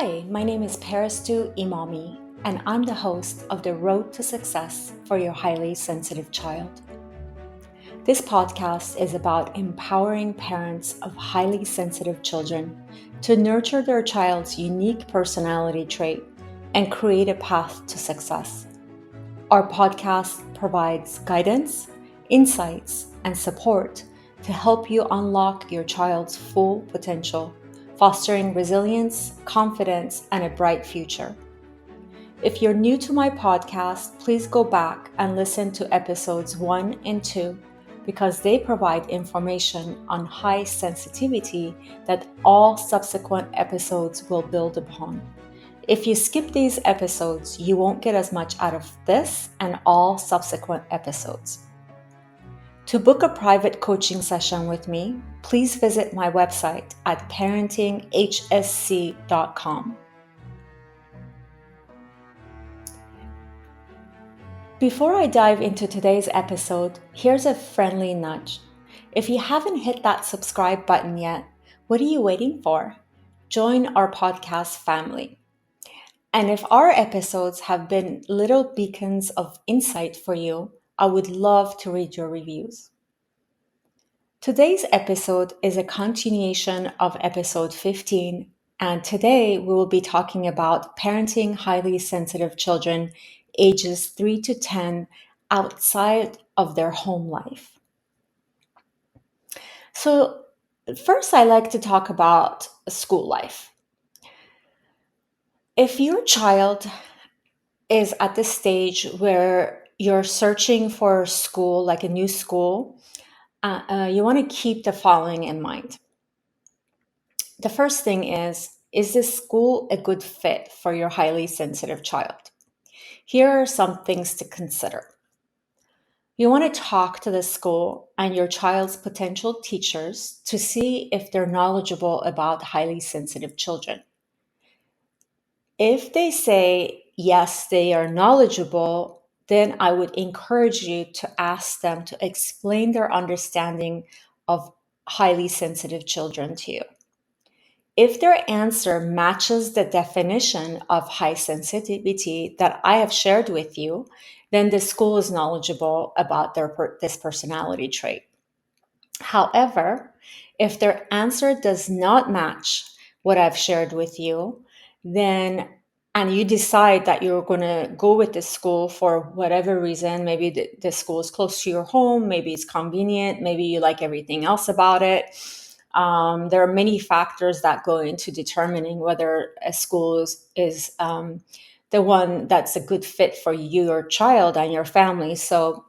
Hi, my name is Parastu Imami, and I'm the host of The Road to Success for Your Highly Sensitive Child. This podcast is about empowering parents of highly sensitive children to nurture their child's unique personality trait and create a path to success. Our podcast provides guidance, insights, and support to help you unlock your child's full potential, fostering resilience, confidence, and a bright future. If you're new to my podcast, please go back and listen to episodes 1 and 2 because they provide information on high sensitivity that all subsequent episodes will build upon. If you skip these episodes, you won't get as much out of this and all subsequent episodes. To book a private coaching session with me, please visit my website at parentinghsc.com. Before I dive into today's episode, here's a friendly nudge. If you haven't hit that subscribe button yet, what are you waiting for? Join our podcast family. And if our episodes have been little beacons of insight for you, I would love to read your reviews. Today's episode is a continuation of episode 15, and today we will be talking about parenting highly sensitive children ages 3 to 10 outside of their home life. So, first, I like to talk about school life. If your child is at the stage where you're searching for school, like a new school, you want to keep the following in mind. The first thing is this school a good fit for your highly sensitive child? Here are some things to consider. You want to talk to the school and your child's potential teachers to see if they're knowledgeable about highly sensitive children. If they say, yes, they are knowledgeable, then I would encourage you to ask them to explain their understanding of highly sensitive children to you. If their answer matches the definition of high sensitivity that I have shared with you, then the school is knowledgeable about this personality trait. However, if their answer does not match what I've shared with you, then and you decide that you're going to go with this school for whatever reason, maybe the school is close to your home, maybe it's convenient, maybe you like everything else about it. There are many factors that go into determining whether a school is the one that's a good fit for you, your child, and your family. So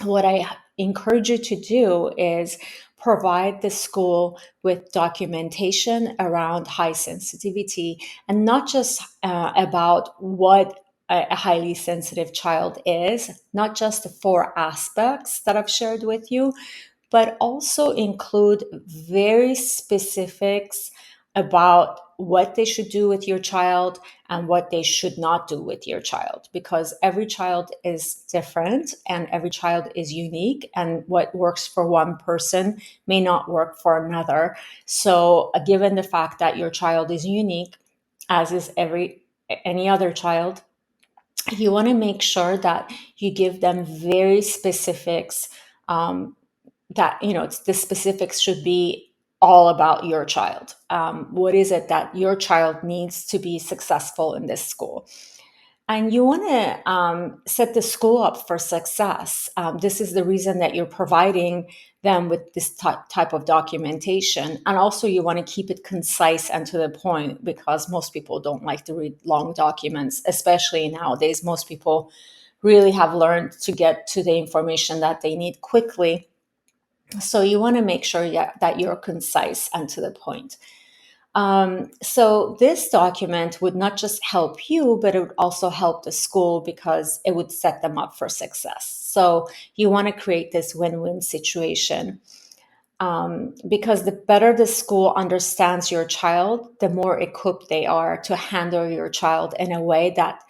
what I encourage you to do is provide the school with documentation around high sensitivity and not just about what a highly sensitive child is, not just the 4 aspects that I've shared with you, but also include very specifics about what they should do with your child and what they should not do with your child, because every child is different and every child is unique, and what works for one person may not work for another. So given the fact that your child is unique, as is any other child, you want to make sure that you give them very specifics, that the specifics should be all about your child. What is it that your child needs to be successful in this school? And you want to set the school up for success. This is the reason that you're providing them with this type of documentation. And also you want to keep it concise and to the point, because most people don't like to read long documents, especially nowadays. Most people really have learned to get to the information that they need quickly. So you want to make sure that you're concise and to the point. So this document would not just help you, but it would also help the school because it would set them up for success. So you want to create this win-win situation, because the better the school understands your child, the more equipped they are to handle your child in a way that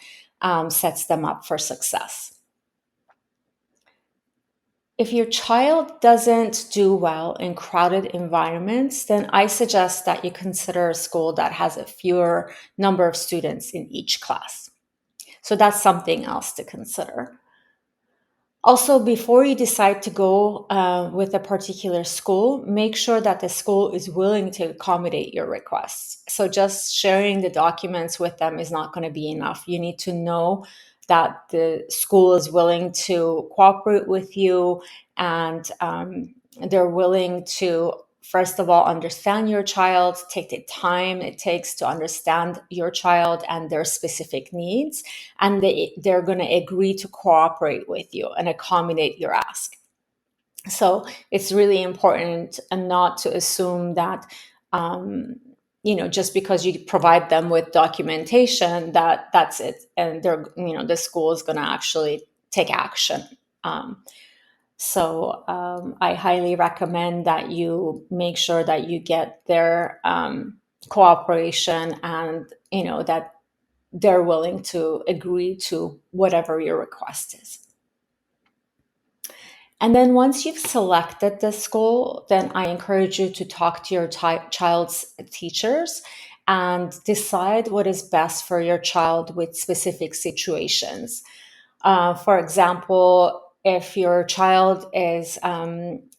sets them up for success. If your child doesn't do well in crowded environments, then I suggest that you consider a school that has a fewer number of students in each class. So that's something else to consider. Also, before you decide to go with a particular school, make sure that the school is willing to accommodate your requests. So, just sharing the documents with them is not going to be enough. You need to know that the school is willing to cooperate with you, and they're willing to, first of all, understand your child, take the time it takes to understand your child and their specific needs, and they're going to agree to cooperate with you and accommodate your ask. So it's really important and not to assume that just because you provide them with documentation that's it, and they're the school is going to actually take action. I highly recommend that you make sure that you get their cooperation, and that they're willing to agree to whatever your request is. And then once you've selected the school, then I encourage you to talk to your child's teachers and decide what is best for your child with specific situations. For example, if your child is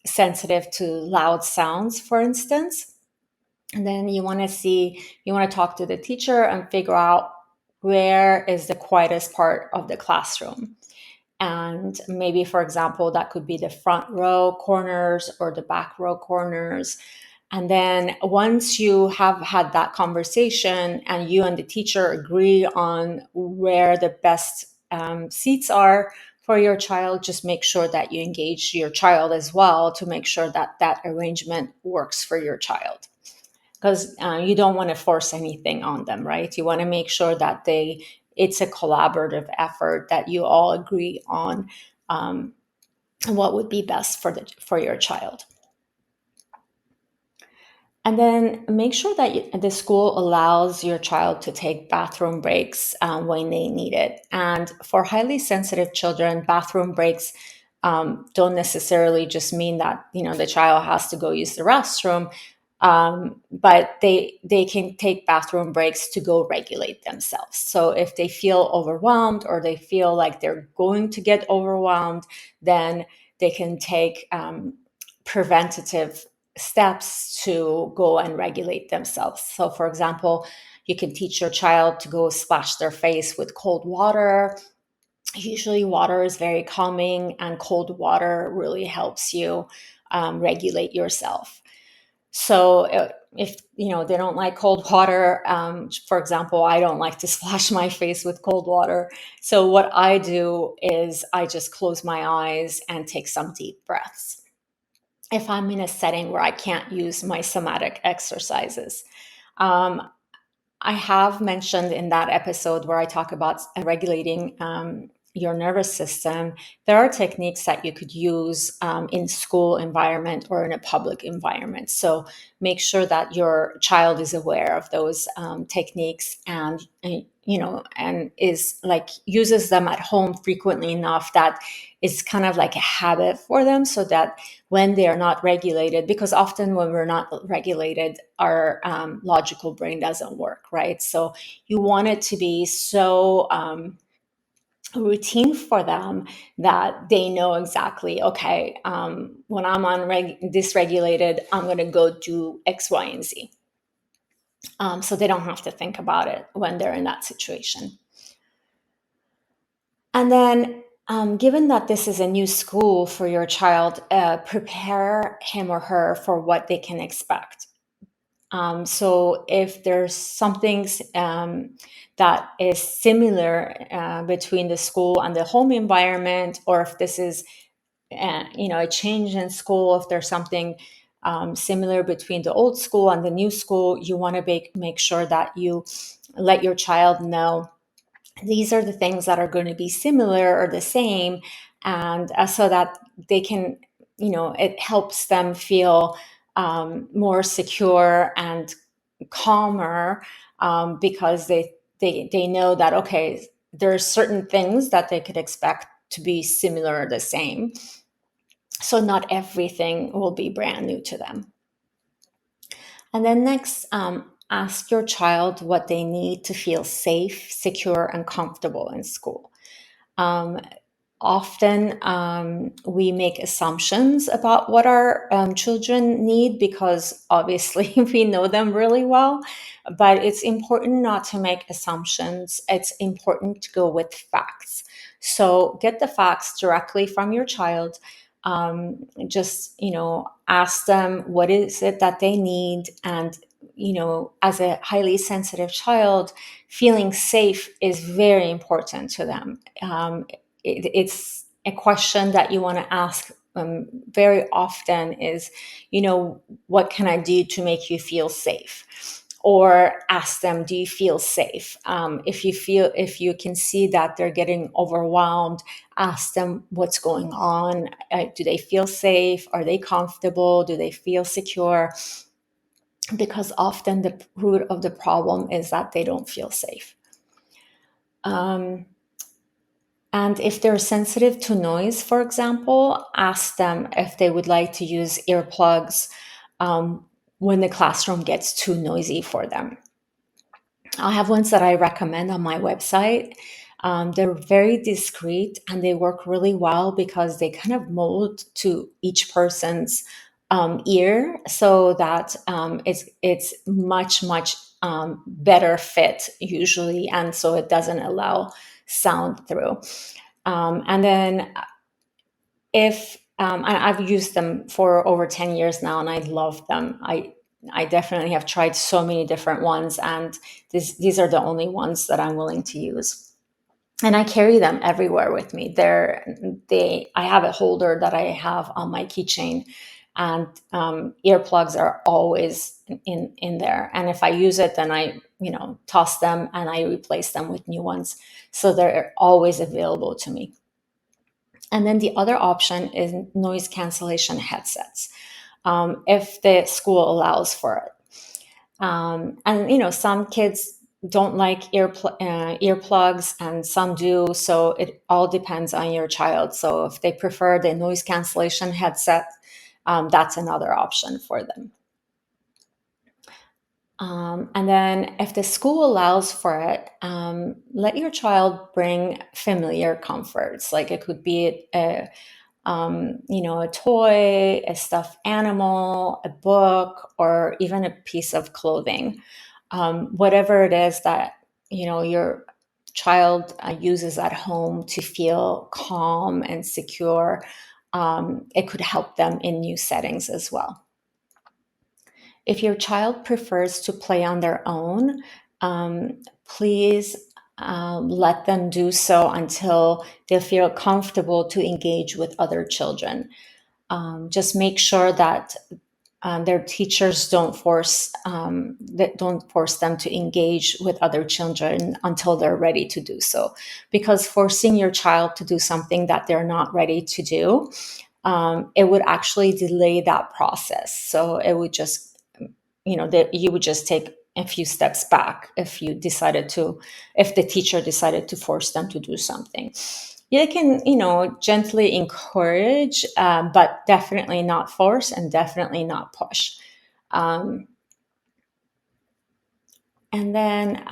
sensitive to loud sounds, for instance, and then you want to talk to the teacher and figure out where is the quietest part of the classroom. And maybe, for example, that could be the front row corners or the back row corners. And then once you have had that conversation and you and the teacher agree on where the best seats are for your child, just make sure that you engage your child as well to make sure that that arrangement works for your child. Because you don't want to force anything on them, right? You want to make sure that it's a collaborative effort, that you all agree on what would be best for your child. And then make sure that the school allows your child to take bathroom breaks when they need it. And for highly sensitive children, bathroom breaks don't necessarily just mean that the child has to go use the restroom, but they can take bathroom breaks to go regulate themselves. So if they feel overwhelmed or they feel like they're going to get overwhelmed, then they can take preventative steps to go and regulate themselves. So, for example, you can teach your child to go splash their face with cold water. Usually, water is very calming, and cold water really helps you regulate yourself. So, if they don't like cold water, for example, I don't like to splash my face with cold water. So, what I do is I just close my eyes and take some deep breaths if I'm in a setting where I can't use my somatic exercises. Um, I have mentioned in that episode where I talk about regulating your nervous system, there are techniques that you could use in school environment or in a public environment. So make sure that your child is aware of those techniques, and is like uses them at home frequently enough that it's kind of like a habit for them, so that when they are not regulated, because often when we're not regulated, our logical brain doesn't work, right? So you want it to be so routine for them that they know exactly, okay, when I'm dysregulated, I'm going to go do X, Y, and Z. So they don't have to think about it when they're in that situation. And then, given that this is a new school for your child, prepare him or her for what they can expect. So if there's something that is similar between the school and the home environment, or if this is a change in school, if there's something similar between the old school and the new school, you want to make sure that you let your child know these are the things that are going to be similar or the same, and so that they can, it helps them feel more secure and calmer, because they know that, okay, there are certain things that they could expect to be similar or the same. So not everything will be brand new to them. And then next, ask your child what they need to feel safe, secure, and comfortable in school. Um, Often we make assumptions about what our children need because obviously we know them really well, but it's important not to make assumptions. It's important to go with facts. So get the facts directly from your child. Just, ask them what is it that they need. And, as a highly sensitive child, feeling safe is very important to them. It's a question that you want to ask very often is, what can I do to make you feel safe? Or ask them, do you feel safe? If you can see that they're getting overwhelmed, ask them what's going on. Do they feel safe? Are they comfortable? Do they feel secure? Because often the root of the problem is that they don't feel safe. And if they're sensitive to noise, for example, ask them if they would like to use earplugs when the classroom gets too noisy for them. I have ones that I recommend on my website. They're very discreet and they work really well because they kind of mold to each person's ear, so that it's much better fit usually, and so it doesn't allow sound through. And then if I've used them for over 10 years now and I love them. I definitely have tried so many different ones, and these are the only ones that I'm willing to use. And I carry them everywhere with me. I have a holder that I have on my keychain, and earplugs are always in there. And if I use it, then I toss them and I replace them with new ones. So they're always available to me. And then the other option is noise cancellation headsets, if the school allows for it. And some kids don't like earplugs, and some do. So it all depends on your child. So if they prefer the noise cancellation headset, that's another option for them. And then if the school allows for it, let your child bring familiar comforts. Like it could be a toy, a stuffed animal, a book, or even a piece of clothing. Whatever it is that your child uses at home to feel calm and secure, it could help them in new settings as well. If your child prefers to play on their own, please let them do so until they feel comfortable to engage with other children. Just make sure that their teachers don't force them to engage with other children until they're ready to do so. Because forcing your child to do something that they're not ready to do, it would actually delay that process. So it would just that you would just take a few steps back if the teacher decided to force them to do something. You can gently encourage, but definitely not force and definitely not push. And then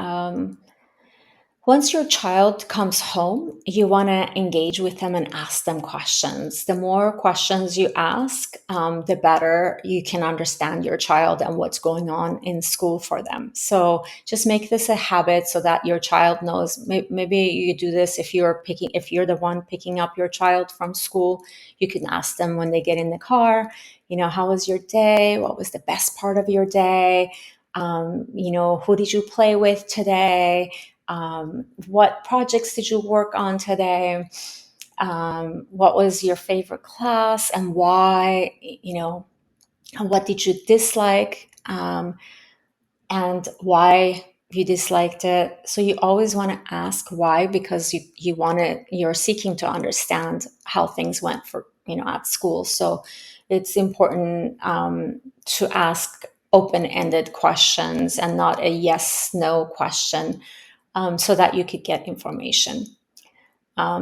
once your child comes home, you want to engage with them and ask them questions. The more questions you ask, the better you can understand your child and what's going on in school for them. So just make this a habit so that your child knows. Maybe you do this if you're the one picking up your child from school. You can ask them when they get in the car, how was your day? What was the best part of your day? Who did you play with today? What projects did you work on today? What was your favorite class and why? What did you dislike, and why you disliked it? So you always want to ask why, because you're seeking to understand how things went for at school. So it's important to ask open-ended questions and not a yes/no question, so that you could get information.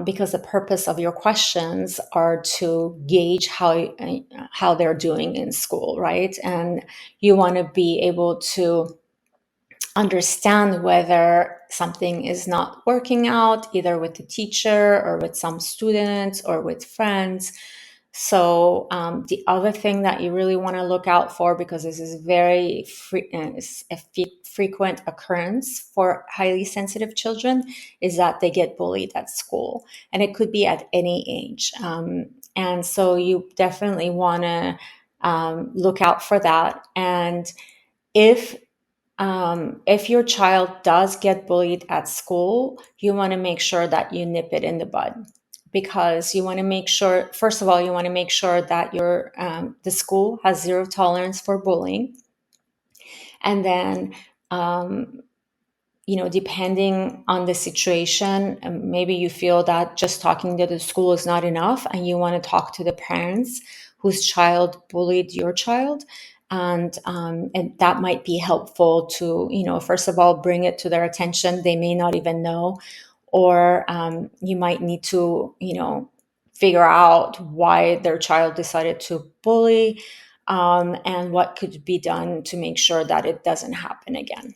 because the purpose of your questions are to gauge how they're doing in school, right? And you want to be able to understand whether something is not working out, either with the teacher or with some students or with friends. So the other thing that you really want to look out for, because this is frequent occurrence for highly sensitive children, is that they get bullied at school, and it could be at any age. And so you definitely want to look out for that. And if if your child does get bullied at school, you want to make sure that you nip it in the bud, because you want to make sure, first of all, you want to make sure that the school has zero tolerance for bullying. And then, um, depending on the situation, maybe you feel that just talking to the school is not enough, and you want to talk to the parents whose child bullied your child. And that might be helpful to, first of all, bring it to their attention. They may not even know, or you might need to, figure out why their child decided to bully, and what could be done to make sure that it doesn't happen again.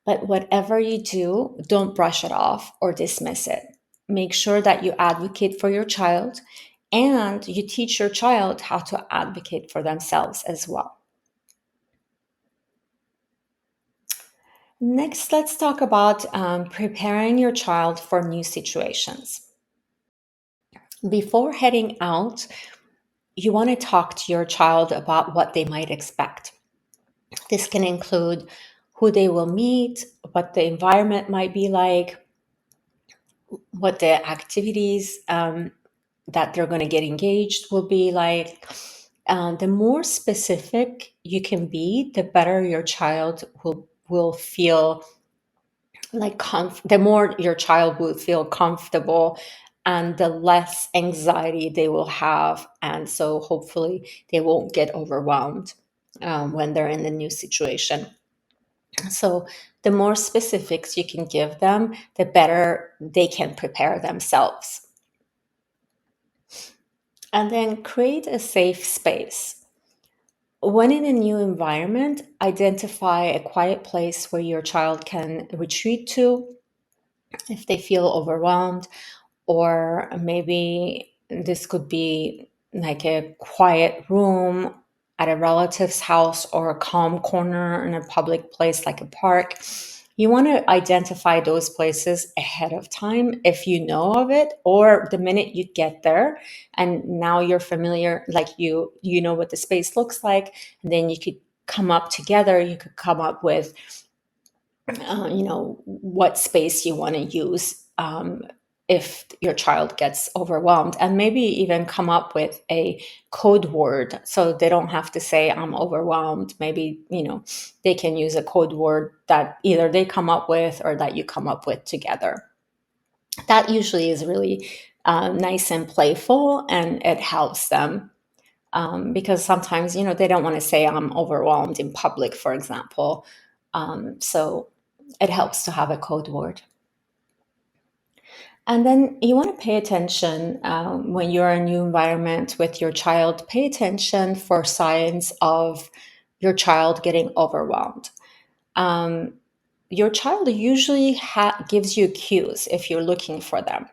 But whatever you do, don't brush it off or dismiss it. Make sure that you advocate for your child, and you teach your child how to advocate for themselves as well. Next, let's talk about preparing your child for new situations. Before heading out, you want to talk to your child about what they might expect. This can include who they will meet, what the environment might be like, what the activities that they're going to get engaged will be like. The more specific you can be, the better your child will feel like the more your child will feel comfortable, and the less anxiety they will have. And so hopefully they won't get overwhelmed when they're in the new situation. So the more specifics you can give them, the better they can prepare themselves. And then create a safe space. When in a new environment, identify a quiet place where your child can retreat to if they feel overwhelmed, or maybe this could be like a quiet room at a relative's house, or a calm corner in a public place like a park. You want to identify those places ahead of time if you know of it, or the minute you get there and now you're familiar, like you know what the space looks like, and then you could come up together, you could come up with what space you want to use if your child gets overwhelmed, and maybe even come up with a code word so they don't have to say I'm overwhelmed. Maybe they can use a code word that either they come up with or that you come up with together. That usually is really nice and playful, and it helps them because sometimes they don't want to say I'm overwhelmed in public, for example. So it helps to have a code word. And then you want to pay attention when you're in a new environment with your child. Pay attention for signs of your child getting overwhelmed. Your child usually gives you cues if you're looking for them.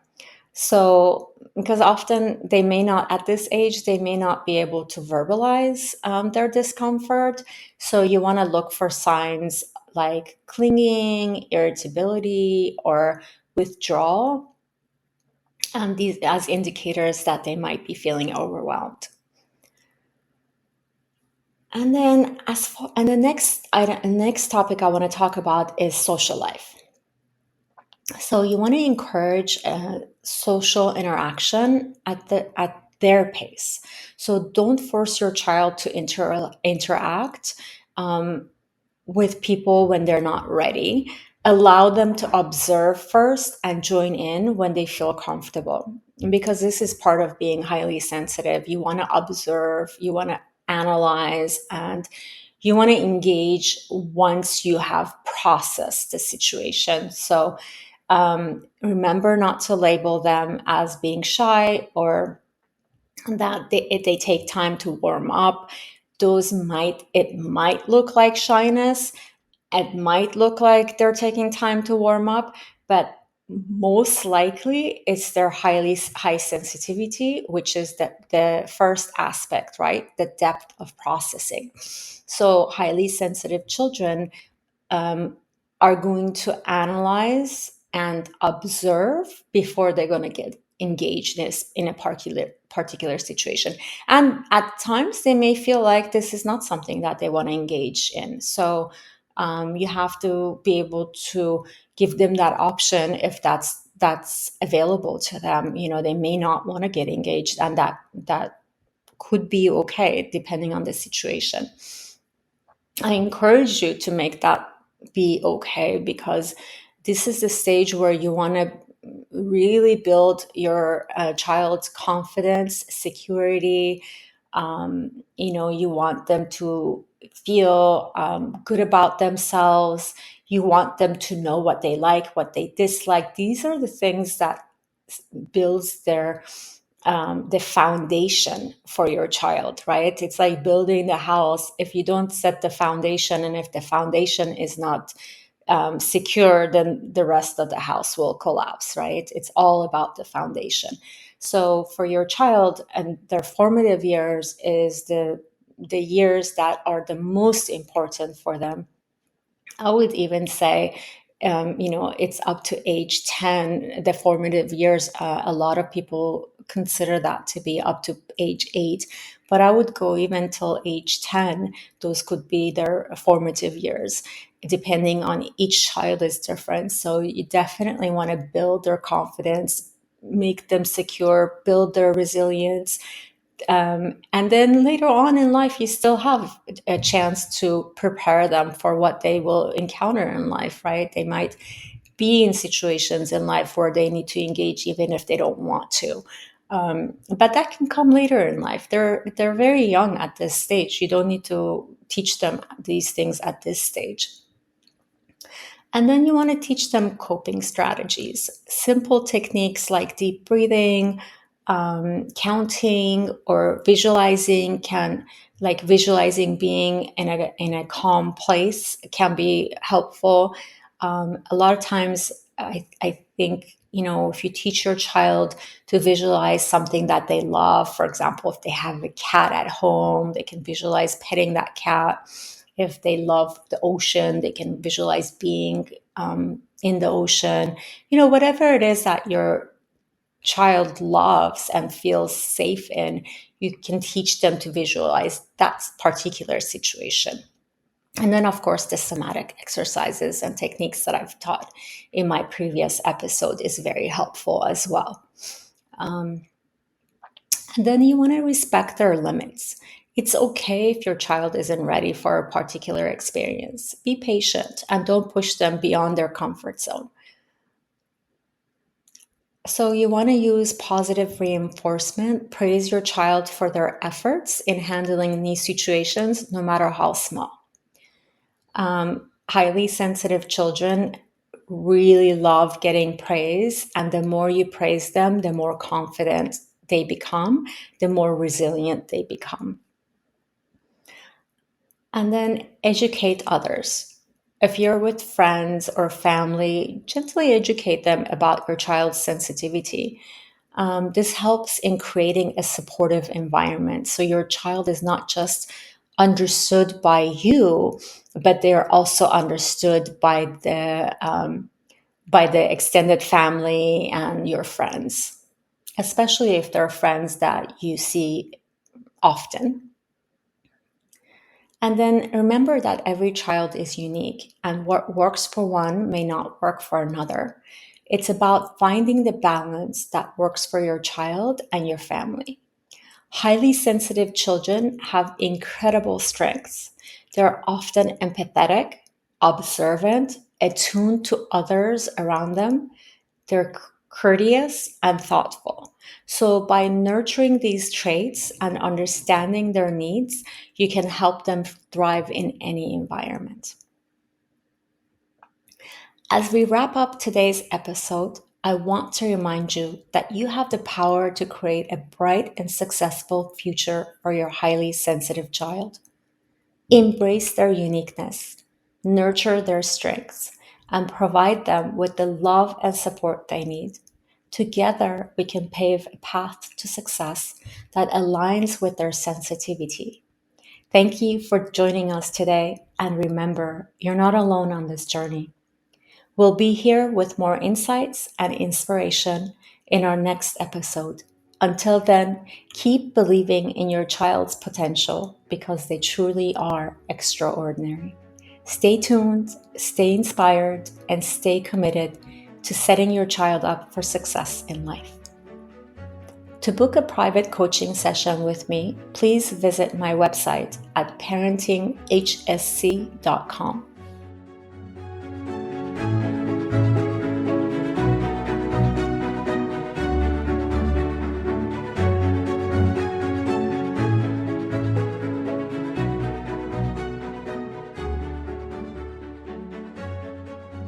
So, because often they may not, at this age, they may not be able to verbalize their discomfort. So you want to look for signs like clinging, irritability, or withdrawal, these as indicators that they might be feeling overwhelmed. And then, the next topic I want to talk about is social life. So you want to encourage social interaction at their pace. So don't force your child to interact with people when they're not ready. Allow them to observe first and join in when they feel comfortable. Because this is part of being highly sensitive. You want to observe, you want to analyze, and you want to engage once you have processed the situation. So Remember not to label them as being shy, or that they take time to warm up. It might look like shyness, it might look like they're taking time to warm up, but most likely it's their high sensitivity, which is the first aspect, right? The depth of processing. So highly sensitive children um, are going to analyze and observe before they're going to get engaged in a particular situation. And at times they may feel like this is not something that they want to engage in. So you have to be able to give them that option if that's available to them. They may not want to get engaged, and that could be okay depending on the situation. I encourage you to make that be okay, because this is the stage where you want to really build your child's confidence, security. You want them to feel good about themselves. You want them to know what they like, what they dislike. These are the things that builds the foundation for your child, right? It's like building the house. If you don't set the foundation, and if the foundation is not secure, then the rest of the house will collapse, right? It's all about the foundation. So for your child, and their formative years is the years that are the most important for them. I would even say, it's up to age 10, the formative years. A lot of people consider that to be up to age 8, but I would go even till age 10. Those could be their formative years. Depending on each child is different. So you definitely want to build their confidence, make them secure, build their resilience, and then later on in life, you still have a chance to prepare them for what they will encounter in life, right? They might be in situations in life where they need to engage even if they don't want to. But that can come later in life. They're very young at this stage. You don't need to teach them these things at this stage. And then you want to teach them coping strategies, simple techniques like deep breathing, counting, or visualizing. Like visualizing being in a calm place can be helpful. A lot of times, I think, if you teach your child to visualize something that they love, for example, if they have a cat at home, they can visualize petting that cat. If they love the ocean, they can visualize being in the ocean. Whatever it is that your child loves and feels safe in, you can teach them to visualize that particular situation. And then, of course, the somatic exercises and techniques that I've taught in my previous episode is very helpful as well. And then you want to respect their limits. It's okay if your child isn't ready for a particular experience. Be patient and don't push them beyond their comfort zone. So, you want to use positive reinforcement. Praise your child for their efforts in handling these situations, no matter how small. Highly sensitive children really love getting praise, and the more you praise them, the more confident they become, the more resilient they become. And then educate others. If you're with friends or family, gently educate them about your child's sensitivity. This helps in creating a supportive environment. So your child is not just understood by you, but they are also understood by the extended family and your friends, especially if they're friends that you see often. And then remember that every child is unique, and what works for one may not work for another. It's about finding the balance that works for your child and your family. Highly sensitive children have incredible strengths. They're often empathetic, observant, attuned to others around them. They're courteous and thoughtful. So, by nurturing these traits and understanding their needs, you can help them thrive in any environment. As we wrap up today's episode, I want to remind you that you have the power to create a bright and successful future for your highly sensitive child. Embrace their uniqueness, nurture their strengths, and provide them with the love and support they need. Together, we can pave a path to success that aligns with their sensitivity. Thank you for joining us today, and remember, you're not alone on this journey. We'll be here with more insights and inspiration in our next episode. Until then, keep believing in your child's potential because they truly are extraordinary. Stay tuned, stay inspired, and stay committed to setting your child up for success in life. To book a private coaching session with me, please visit my website at parentinghsc.com.